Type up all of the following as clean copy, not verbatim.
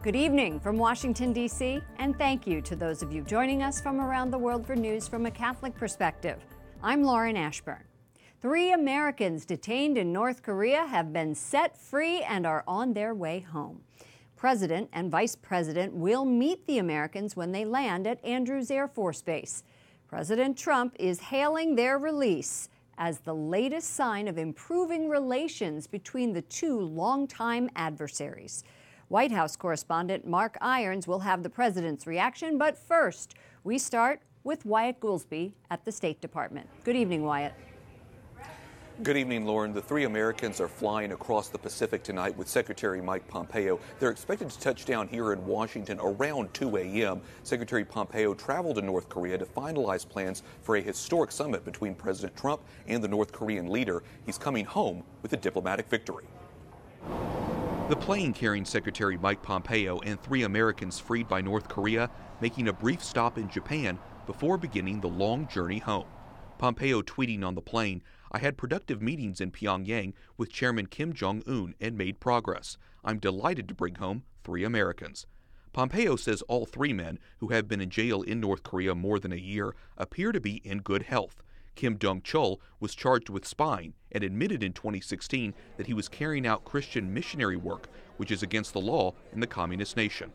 Good evening from Washington, D.C., and thank you to those of you joining us from around the world for news from a Catholic perspective. I'm Lauren Ashburn. 3 Americans detained in North Korea have been set free and are on their way home. President and Vice President will meet the Americans when they land at Andrews Air Force Base. President Trump is hailing their release as the latest sign of improving relations between the two longtime adversaries. White House correspondent Mark Irons will have the president's reaction, but first, we start with Wyatt Goolsby at the State Department. Good evening, Wyatt. Good evening, Lauren. The 3 Americans are flying across the Pacific tonight with Secretary Mike Pompeo. They're expected to touch down here in Washington around 2 a.m. Secretary Pompeo traveled to North Korea to finalize plans for a historic summit between President Trump and the North Korean leader. He's coming home with a diplomatic victory. The plane carrying Secretary Mike Pompeo and 3 Americans freed by North Korea making a brief stop in Japan before beginning the long journey home. Pompeo tweeting on the plane, "I had productive meetings in Pyongyang with Chairman Kim Jong-un and made progress. I'm delighted to bring home 3 Americans." Pompeo says all 3 men, who have been in jail in North Korea more than a year, appear to be in good health. Kim Dong-chul was charged with spying and admitted in 2016 that he was carrying out Christian missionary work, which is against the law in the communist nation.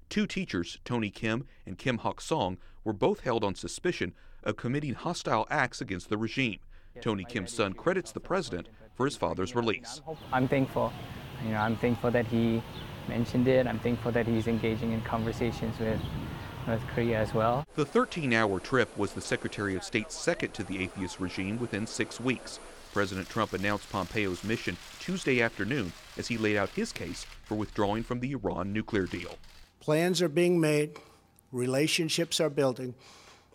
2 teachers, Tony Kim and Kim Hok-song, were both held on suspicion of committing hostile acts against the regime. Tony Kim's son credits the president for his father's release. I'm thankful. I'm thankful that he mentioned it. I'm thankful that he's engaging in conversations with North Korea as well. The 13-hour trip was the Secretary of State's second to the atheist regime within 6 weeks. President Trump announced Pompeo's mission Tuesday afternoon as he laid out his case for withdrawing from the Iran nuclear deal. Plans are being made. Relationships are building.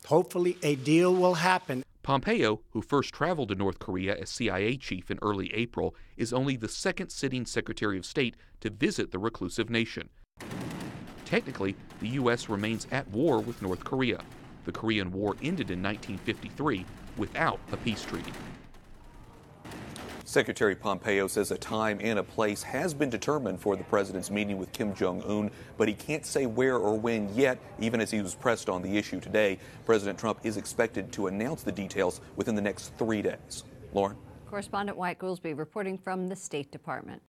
Hopefully a deal will happen. Pompeo, who first traveled to North Korea as CIA chief in early April, is only the second sitting Secretary of State to visit the reclusive nation. Technically, the U.S. remains at war with North Korea. The Korean War ended in 1953 without a peace treaty. Secretary Pompeo says a time and a place has been determined for the president's meeting with Kim Jong-un, but he can't say where or when yet, even as he was pressed on the issue today. President Trump is expected to announce the details within the next 3 days. Lauren? Correspondent Wyatt Goolsby reporting from the State Department.